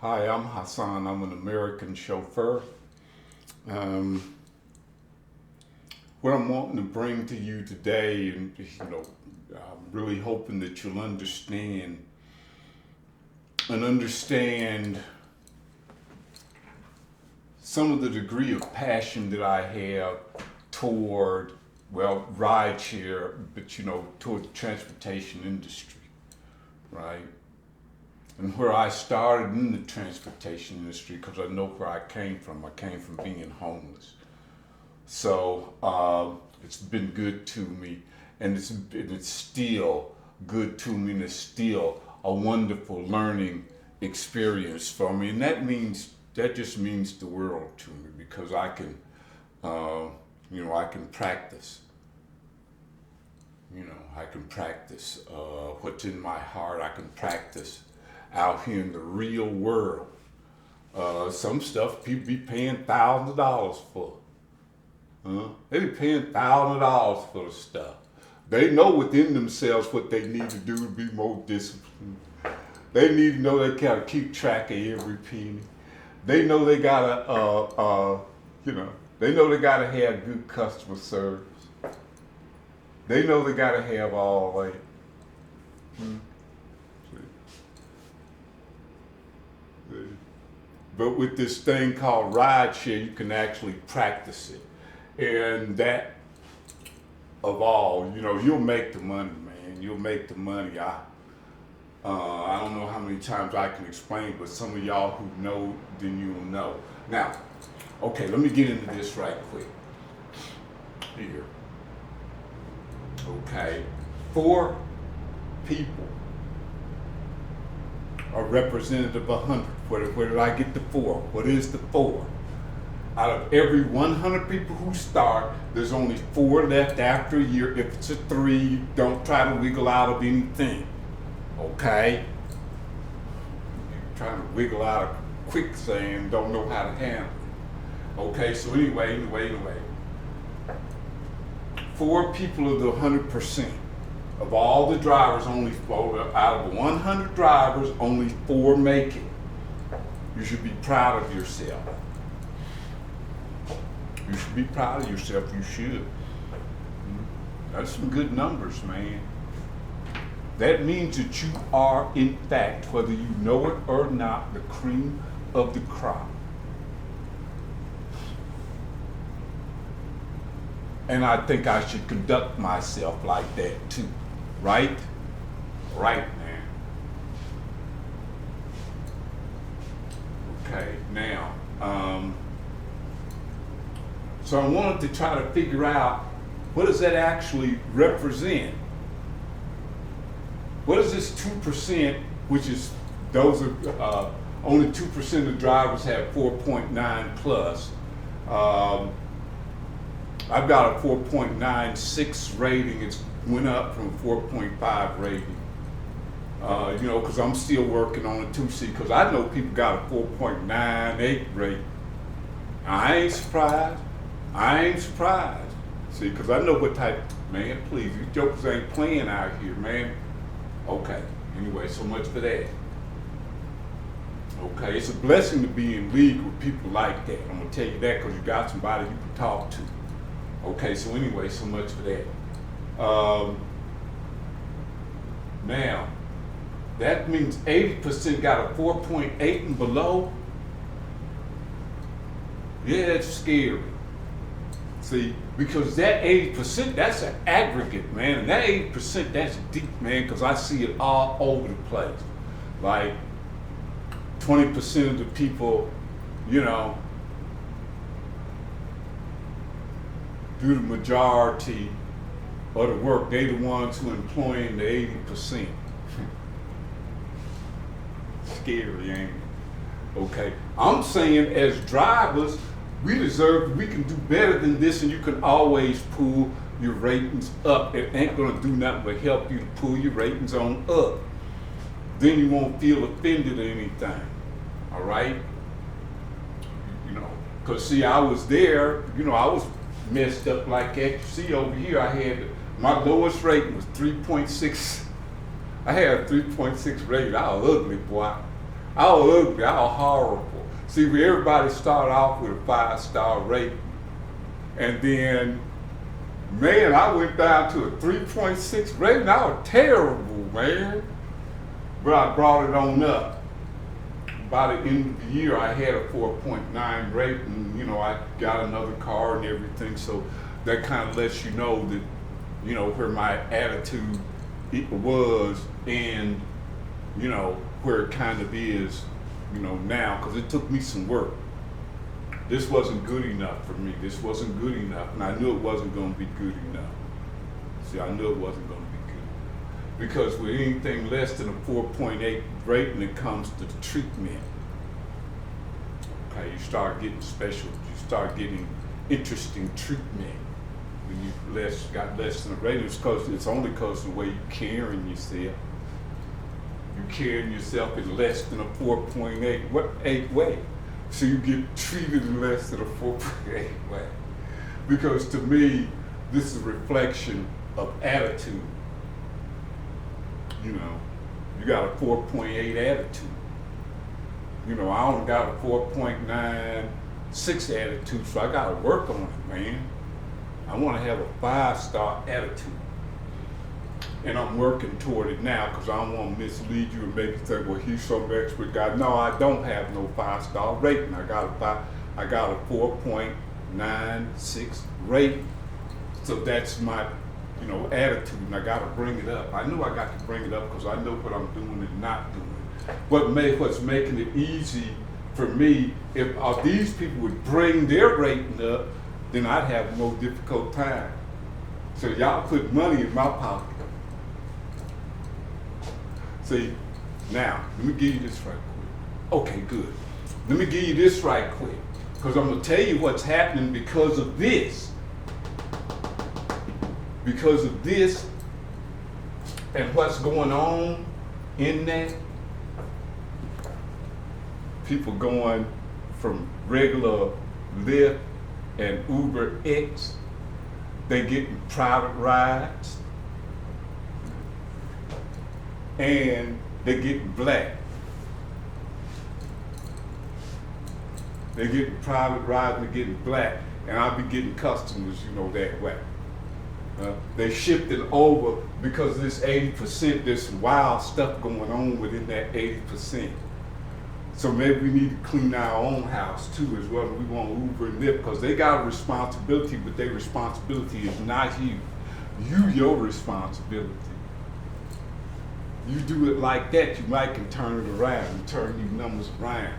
Hi, I'm Hassan. I'm an American chauffeur. Um, what I'm wanting to bring to you today, and I'm really hoping that you'll understand some of the degree of passion that I have toward, rideshare, but toward the transportation industry, right? And where I started in the transportation industry, because I know where I came from. I came from being homeless. So it's been good to me, and it's still good to me, and it's still a wonderful learning experience for me. And that just means the world to me, because I can, I can practice. I can practice what's in my heart. I can practice out here in the real world. Some stuff people be paying thousands of dollars for. They be paying thousands of dollars for the stuff. They know within themselves what they need to do to be more disciplined. They need to know they gotta keep track of every penny. They know they gotta, they know they gotta have good customer service. They know they gotta have all that. But with this thing called rideshare, you can actually practice it. And that of all, you'll make the money, man. You'll make the money. I don't know how many times I can explain, but some of y'all who know, then you'll know. Now, okay, let me get into this right quick. Here. Okay. 4 people are representative of 100. Where did I get the 4? What is the 4? Out of every 100 people who start, there's only 4 left after a year. If it's a 3, don't try to wiggle out of anything. Okay? You're trying to wiggle out of quicksand, don't know how to handle it. Okay, so anyway. 4 people of the 100%. Of all the drivers, only 4, out of 100 drivers, only 4 make it. You should be proud of yourself. You should be proud of yourself. You should. That's some good numbers, man. That means that you are, in fact, whether you know it or not, the cream of the crop. And I think I should conduct myself like that too. Right? Right, man. Okay, now, so I wanted to try to figure out, what does that actually represent? What is this 2%, which is, those are, only 2% of drivers have 4.9 plus. I've got a 4.96 rating. It's went up from 4.5 rating. Because I'm still working on a 2C, because I know people got a 4.98 rating. I ain't surprised. See, because I know what type, man, please, these jokers ain't playing out here, man. Okay, anyway, so much for that. Okay, it's a blessing to be in league with people like that. I'm gonna tell you that, because you got somebody you can talk to. Okay, so anyway, so much for that. Now, that means 80% got a 4.8 and below. Yeah, it's scary. See, because that 80%, that's an aggregate, man. And that 80%, that's deep, man, because I see it all over the place. Like, 20% of the people, do the majority of the work. They the ones who employing the 80%. Scary, ain't it? Okay. I'm saying as drivers, we can do better than this, and you can always pull your ratings up. It ain't gonna do nothing but help you to pull your ratings on up. Then you won't feel offended or anything. All right? Because see, I was there, I was messed up like that. You see over here, my lowest rating was 3.6. I had a 3.6 rating. I was ugly, boy. I was ugly, I was horrible. See, everybody started off with a 5-star rating. And then, man, I went down to a 3.6 rating. I was terrible, man. But I brought it on up. By the end of the year, I had a 4.9 rating. You know, I got another car and everything. So that kind of lets you know that, you know, where my attitude was and, you know, where it kind of is, you know, now. Because it took me some work. This wasn't good enough for me. This wasn't good enough. And I knew it wasn't going to be good enough. See, I knew it wasn't going to be good. Because with anything less than a 4.8 rating, it comes to the treatment. Okay, you start getting special. You start getting interesting treatment. When you got less than a rating, it's only because of the way you carrying yourself. You carrying yourself in less than a 4.8 way. So you get treated in less than a 4.8 way. Because to me, this is a reflection of attitude. You know, you got a 4.8 attitude. You know, I only got a 4.96 attitude, so I got to work on it, man. I want to have a 5-star attitude. And I'm working toward it now because I don't want to mislead you and make you think, well, he's some expert guy. No, I don't have no 5-star rating. I got a 4.96 rating. So that's my, you know, attitude, and I got to bring it up. I knew I got to bring it up because I know what I'm doing and not doing. What's making it easy for me, if these people would bring their rating up, then I'd have a more difficult time. So y'all put money in my pocket. See, now, let me give you this right quick. Okay, good. Let me give you this right quick, because I'm going to tell you what's happening because of this. Because of this and what's going on in that. People going from regular Lyft and Uber X, they getting private rides, and they getting black. They getting private rides and they getting black, and I'll be getting customers, you know, that way. They shifted over because of this 80%, there's some wild stuff going on within that 80%. So maybe we need to clean our own house too, as well. We want Uber and Lyft because they got a responsibility, but their responsibility is not you. Your responsibility. You do it like that, you might can turn it around and turn these numbers around.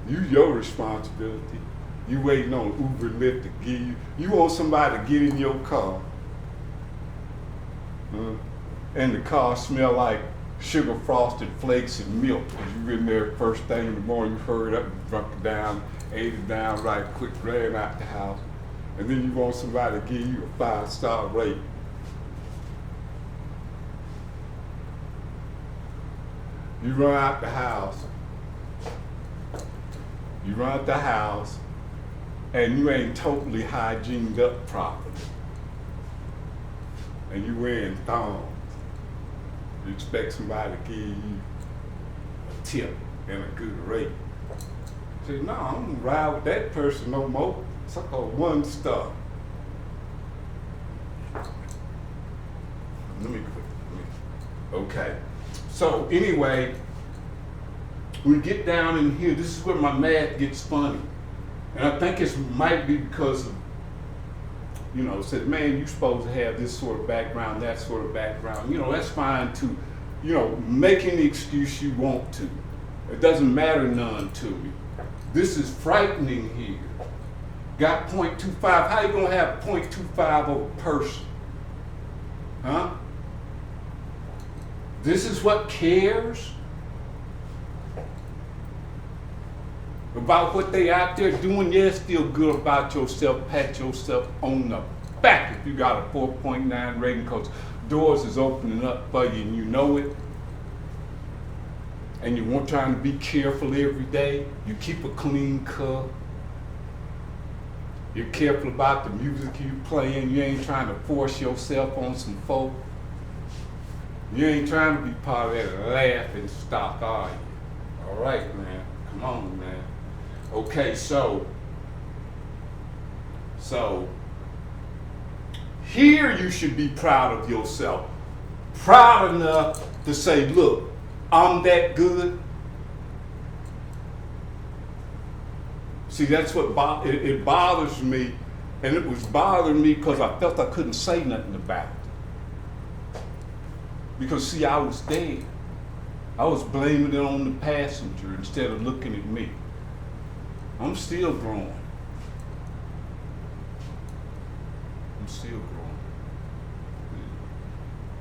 Your responsibility. You waiting on Uber and Lyft to give you. You want somebody to get in your car, and the car smell like sugar frosted flakes and milk. Because you in there first thing in the morning, you hurried up and drunk it down, ate it down right quick, ran out the house. And then you want somebody to give you a 5-star rating. You run out the house. You run out the house, and you ain't totally hygiened up properly. And you wearing thongs. You expect somebody to give you a tip and a good rate. Say, no, I don't ride with that person no more. It's like a 1-star. Let me quit. Okay. So anyway, we get down in here. This is where my math gets funny. And I think it might be because of, you know, said, man, you're supposed to have this sort of background, that sort of background. You know, that's fine to, you know, make any excuse you want to. It doesn't matter none to me. This is frightening here. Got 0.25. How you gonna have 0.25 of a person? Huh? This is what cares about what they out there doing. Yes, feel good about yourself, pat yourself on the back if you got a 4.9 rating, because doors is opening up for you and you know it. And you want trying to be careful every day. You keep a clean cup. You're careful about the music you playing. You ain't trying to force yourself on some folk. You ain't trying to be part of that laughing stock, are you? All right, man. Come on, man. Okay, so here you should be proud of yourself. Proud enough to say, look, I'm that good. See, that's what it bothers me, and it was bothering me because I felt I couldn't say nothing about it. Because see, I was there. I was blaming it on the passenger instead of looking at me. I'm still growing. I'm still growing.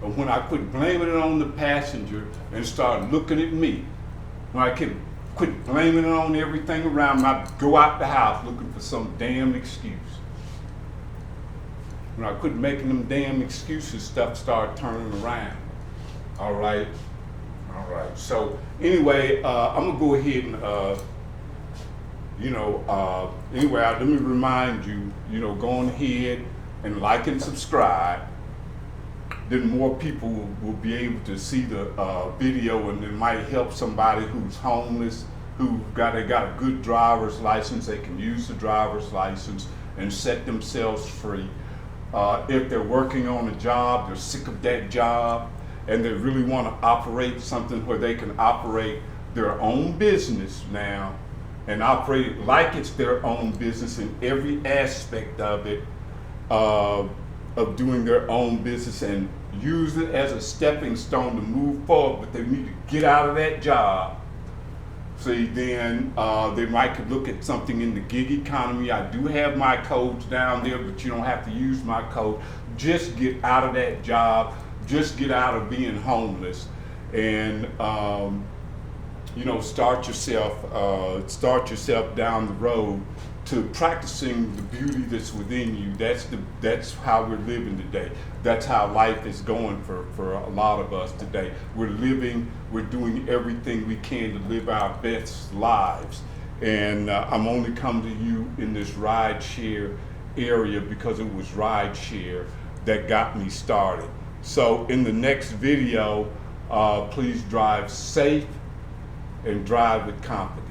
But when I quit blaming it on the passenger and started looking at me, when I quit blaming it on everything around me, I'd go out the house looking for some damn excuse. When I quit making them damn excuses, stuff started turning around. All right. So anyway, I'm gonna go ahead and anyway, let me remind you, go on ahead and like and subscribe. Then more people will be able to see the video, and it might help somebody who's homeless, who got a good driver's license. They can use the driver's license and set themselves free. If they're working on a job, they're sick of that job, and they really want to operate something where they can operate their own business now and operate it like it's their own business in every aspect of it, of doing their own business, and use it as a stepping stone to move forward. But they need to get out of that job. See, then they might could look at something in the gig economy. I do have my codes down there, but you don't have to use my code. Just get out of that job. Just get out of being homeless, and start yourself down the road to practicing the beauty that's within you. That's how we're living today. That's how life is going for a lot of us today. We're doing everything we can to live our best lives. And I'm only come to you in this ride share area because it was ride share that got me started. So in the next video, please drive safe and drive with confidence.